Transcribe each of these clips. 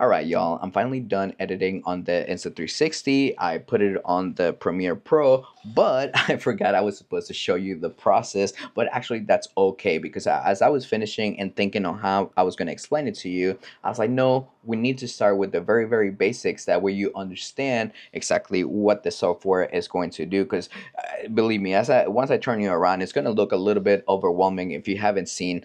All right, y'all, I'm finally done editing on the Insta360. I put it on the Premiere Pro, but I forgot I was supposed to show you the process. But actually, that's okay because as I was finishing and thinking on how I was going to explain it to you, I was like, no, we need to start with the very, very basics. That way you understand exactly what the software is going to do. Because believe me, once I turn you around, it's going to look a little bit overwhelming if you haven't seen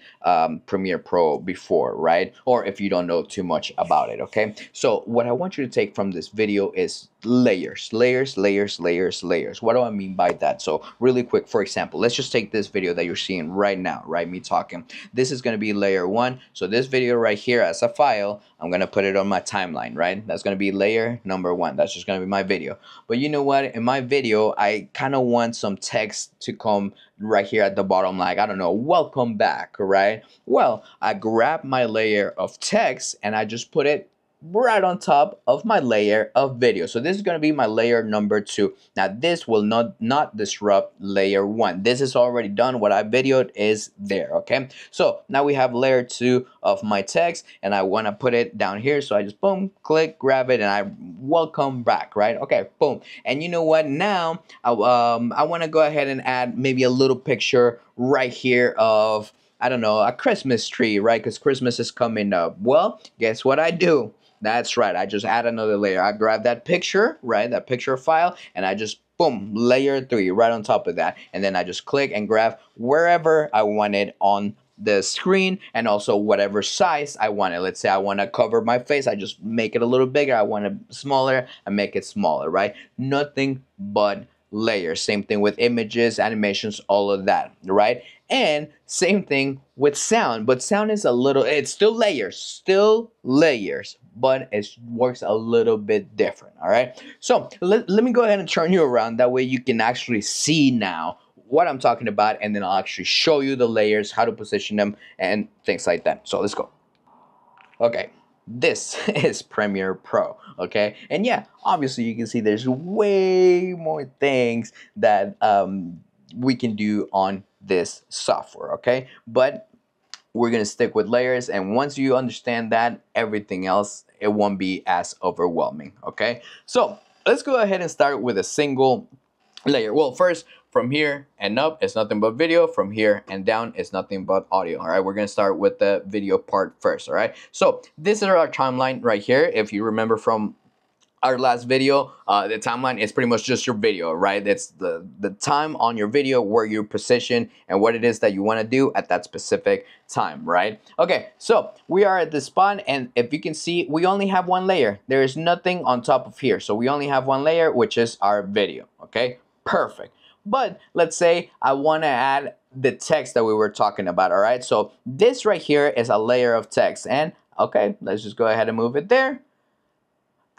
Premiere Pro before, right? Or if you don't know too much about it, okay? So what I want you to take from this video is layers, layers, layers, layers, layers. What do I mean by that? So really quick, for example, let's just take this video that you're seeing right now, right? Me talking. This is going to be layer one. So this video right here as a file, I'm going to put it on my timeline, right? That's going to be layer number one. That's just going to be my video. But you know what? In my video, I kind of want some text to come right here at the bottom, like, I don't know, welcome back, right? Well, I grab my layer of text and I just put it right on top of my layer of video. So this is going to be my layer number two. Now this will not disrupt layer one. This is already done. What I videoed is there, okay? So now we have layer two of my text and I want to put it down here. So I just boom, click, grab it, and I welcome back, right? Okay, boom. And you know what? Now I want to go ahead and add maybe a little picture right here of, I don't know, a Christmas tree, right? Because Christmas is coming up. Well, guess what I do? That's right. I just add another layer. I grab that picture, right? That picture file, and I just boom, layer three right on top of that. And then I just click and grab wherever I want it on the screen, and also whatever size I want it. Let's say I want to cover my face, I just make it a little bigger. I want it smaller, I make it smaller, right? Nothing but layers. Same thing with images, animations, all of that, right? And same thing with sound, but sound is it's still layers, but it works a little bit different, all right? So let me go ahead and turn you around. That way you can actually see now what I'm talking about, and then I'll actually show you the layers, how to position them, and things like that. So let's go. Okay, this is Premiere Pro, okay? And yeah, obviously you can see there's way more things that we can do on this software, okay? But we're gonna stick with layers, and once you understand that, everything else, it won't be as overwhelming, okay? So let's go ahead and start with a single layer. Well, first, from here and up is nothing but video. From here and down is nothing but audio. All right, we're gonna start with the video part first. All right, so this is our timeline right here. If you remember from our last video, the timeline is pretty much just your video, right? It's the time on your video where you position and what it is that you want to do at that specific time, right? Okay, so we are at this spot, and if you can see, we only have one layer. There is nothing on top of here, so we only have one layer, which is our video. Okay, perfect. But let's say I want to add the text that we were talking about. All right, so this right here is a layer of text, and okay, let's just go ahead and move it there.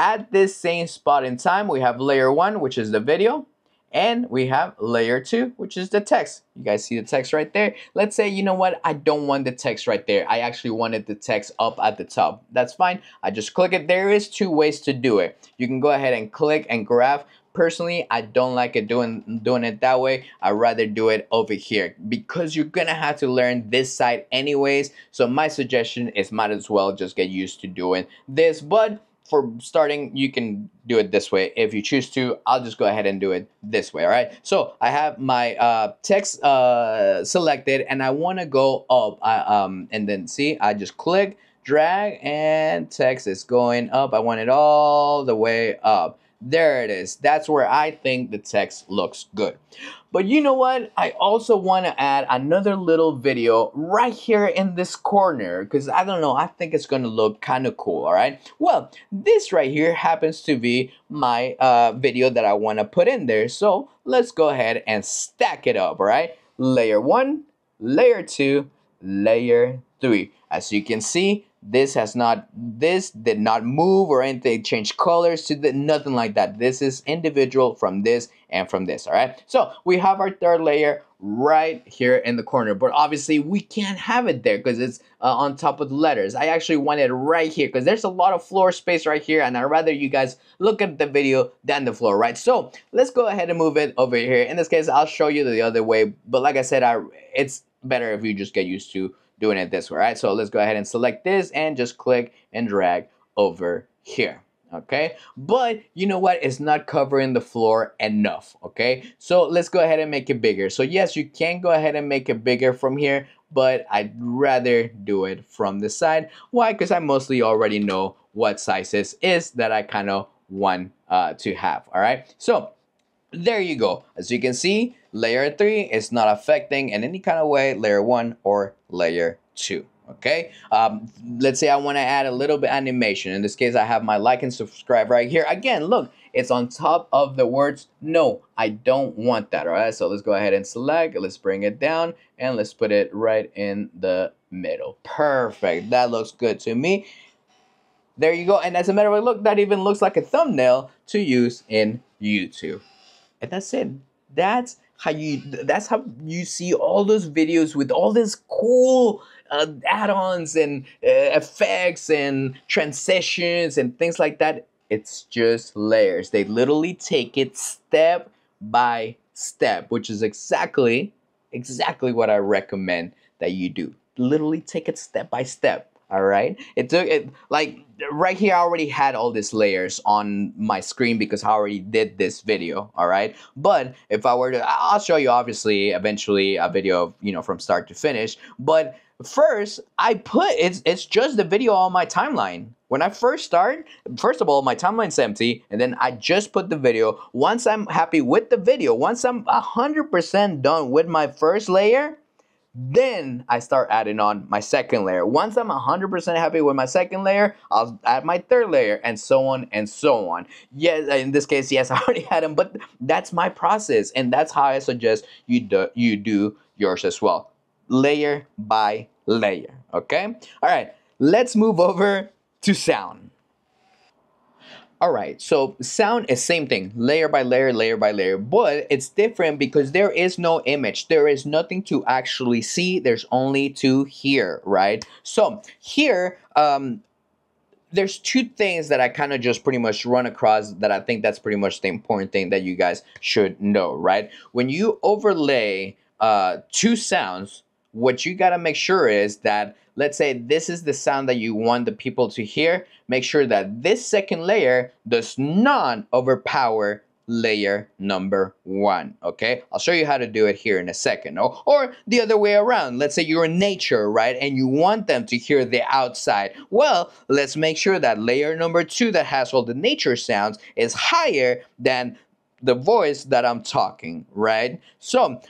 At this same spot in time, we have layer one, which is the video, and we have layer two, which is the text. You guys see the text right there? Let's say, you know what, I don't want the text right there. I actually wanted the text up at the top. That's fine. I just click it. There is two ways to do it. You can go ahead and click and grab. Personally, I don't like it doing it that way. I'd rather do it over here because you're gonna have to learn this side anyways. So my suggestion is might as well just get used to doing this. But for starting, you can do it this way. If you choose to, I'll just go ahead and do it this way, all right? So I have my text selected, and I wanna go up, and then see, I just click, drag, and text is going up. I want it all the way up. There it is. That's where I think the text looks good. But you know what? I also want to add another little video right here in this corner because I don't know, I think it's going to look kind of cool, all right? Well, this right here happens to be my video that I want to put in there. So let's go ahead and stack it up, all right? Layer one, layer two, layer three. As you can see, this did not move or anything, change colors to nothing like that. This is individual from this and from this, all right? So we have our third layer right here in the corner, but obviously we can't have it there because it's on top of the letters. I actually want it right here because there's a lot of floor space right here, and I'd rather you guys look at the video than the floor, right? So let's go ahead and move it over here. In this case, I'll show you the other way, but like I said, it's better if you just get used to doing it this way, right? So let's go ahead and select this and just click and drag over here. Okay, but you know what, it's not covering the floor enough. Okay, so let's go ahead and make it bigger. So yes, you can go ahead and make it bigger from here, but I'd rather do it from the side. Why? Because I mostly already know what sizes is that I kind of want to have. All right, so there you go. As you can see, layer 3 is not affecting in any kind of way layer 1 or layer 2. Okay, let's say I want to add a little bit animation. In this case, I have my like and subscribe right here. Again, look, it's on top of the words. No, I don't want that. All right, so let's go ahead and select. Let's bring it down and let's put it right in the middle. Perfect. That looks good to me. There you go. And as a matter of fact, look, that even looks like a thumbnail to use in YouTube. And that's it. That's how you see all those videos with all this cool add-ons and effects and transitions and things like that. It's just layers. They literally take it step by step, which is exactly what I recommend that you do. Literally take it step by step. All right. It took it like right here. I already had all these layers on my screen because I already did this video. All right. But if I were to, I'll show you obviously eventually a video of, you know, from start to finish. But first, I put it's just the video on my timeline. When I first start, first of all, my timeline's empty, and then I just put the video. Once I'm happy with the video, once I'm 100% done with my first layer, then I start adding on my second layer. Once I'm 100% happy with my second layer, I'll add my third layer, and so on and so on. Yes, in this case, yes, I already had them, but that's my process, and that's how I suggest you do yours as well. Layer by layer, okay? All right, let's move over to sound. All right, so sound is same thing, layer by layer, but it's different because there is no image. There is nothing to actually see. There's only to hear, right? So here, there's two things that I kind of just pretty much run across that I think that's pretty much the important thing that you guys should know, right? When you overlay two sounds, what you got to make sure is that, let's say this is the sound that you want the people to hear, make sure that this second layer does not overpower layer number 1. Okay, I'll show you how to do it here in a second. Or the other way around, let's say you're in nature, right, and you want them to hear the outside. Well, let's make sure that layer number 2 that has all the nature sounds is higher than the voice that I'm talking, right? So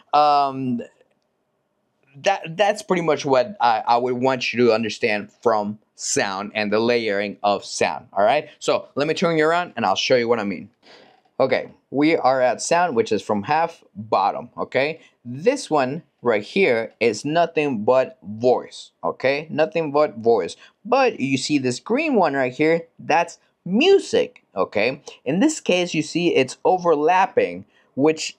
that's pretty much what I would want you to understand from sound and the layering of sound. All right, so let me turn you around and I'll show you what I mean. Okay, we are at sound, which is from half bottom. Okay, this one right here is nothing but voice. Okay, nothing but voice. But you see this green one right here, that's music. Okay, in this case you see it's overlapping, which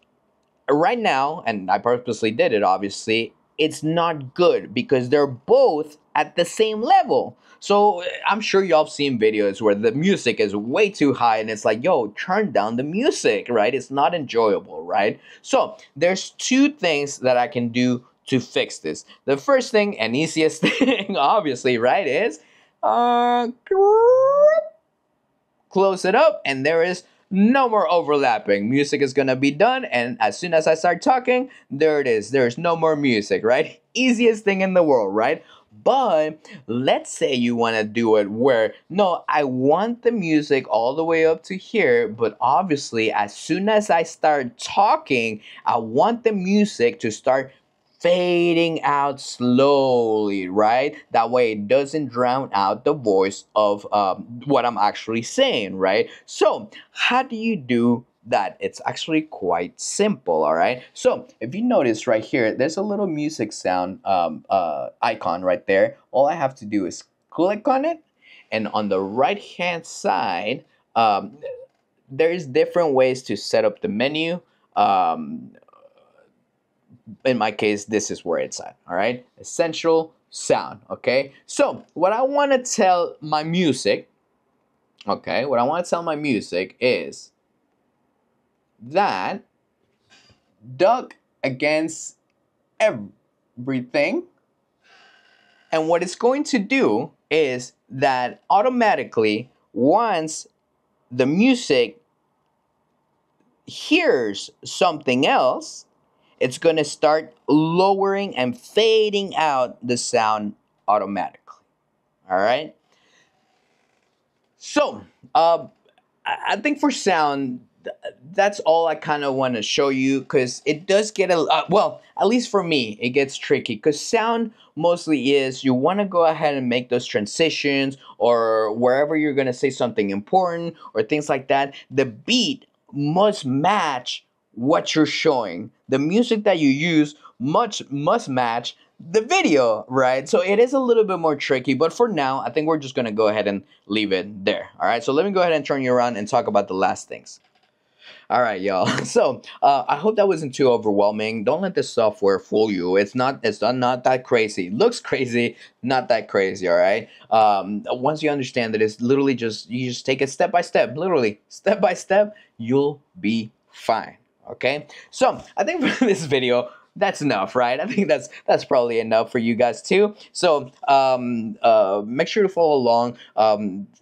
right now, and I purposely did it obviously, it's not good because they're both at the same level. So I'm sure y'all have seen videos where the music is way too high and it's like, yo, turn down the music, right? It's not enjoyable, right? So there's two things that I can do to fix this. The first thing and easiest thing, obviously, right, is close it up, and there is no more overlapping. Music is gonna be done, and as soon as I start talking, there it is. There's no more music, right? Easiest thing in the world, right? But let's say you want to do it where, no, I want the music all the way up to here, but obviously as soon as I start talking, I want the music to start fading out slowly, right? That way it doesn't drown out the voice of what I'm actually saying, right? So how do you do that? It's actually quite simple, all right? So if you notice right here, there's a little music sound icon right there. All I have to do is click on it, and on the right hand side, there's different ways to set up the menu. In my case, this is where it's at, all right? Essential sound, okay? So what I want to tell my music, okay, what I want to tell my music is that duck against everything. And what it's going to do is that automatically, once the music hears something else, it's going to start lowering and fading out the sound automatically. All right. So, I think for sound, that's all I kind of want to show you because it does get well, at least for me, it gets tricky because sound mostly is you want to go ahead and make those transitions or wherever you're going to say something important or things like that. The beat must match what you're showing. The music that you use must match the video, right? So it is a little bit more tricky, but for now, I think we're just gonna go ahead and leave it there. All right, so let me go ahead and turn you around and talk about the last things. All right, y'all. So I hope that wasn't too overwhelming. Don't let this software fool you. It's not that crazy. It looks crazy, not that crazy. All right. Once you understand that it's literally just you just take it step by step, literally step by step, you'll be fine. Okay. So I think for this video, that's enough, right? I think that's probably enough for you guys too. So make sure to follow along.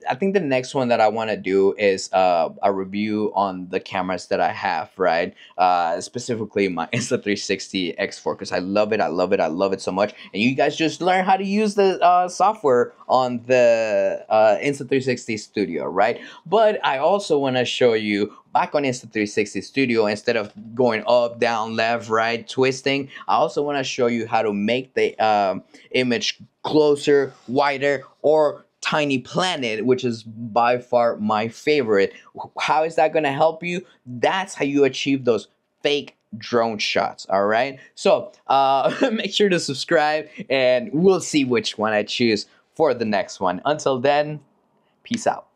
I think the next one that I want to do is a review on the cameras that I have, right? Specifically my Insta360 X4 because I love it. I love it. I love it so much. And you guys just learn how to use the software on the Insta360 Studio, right? But I also want to show you back on Insta360 Studio, instead of going up, down, left, right, twisting, I also want to show you how to make the image closer, wider, or tiny planet, which is by far my favorite. How is that going to help you? That's how you achieve those fake drone shots. All right. So make sure to subscribe and we'll see which one I choose for the next one. Until then, peace out.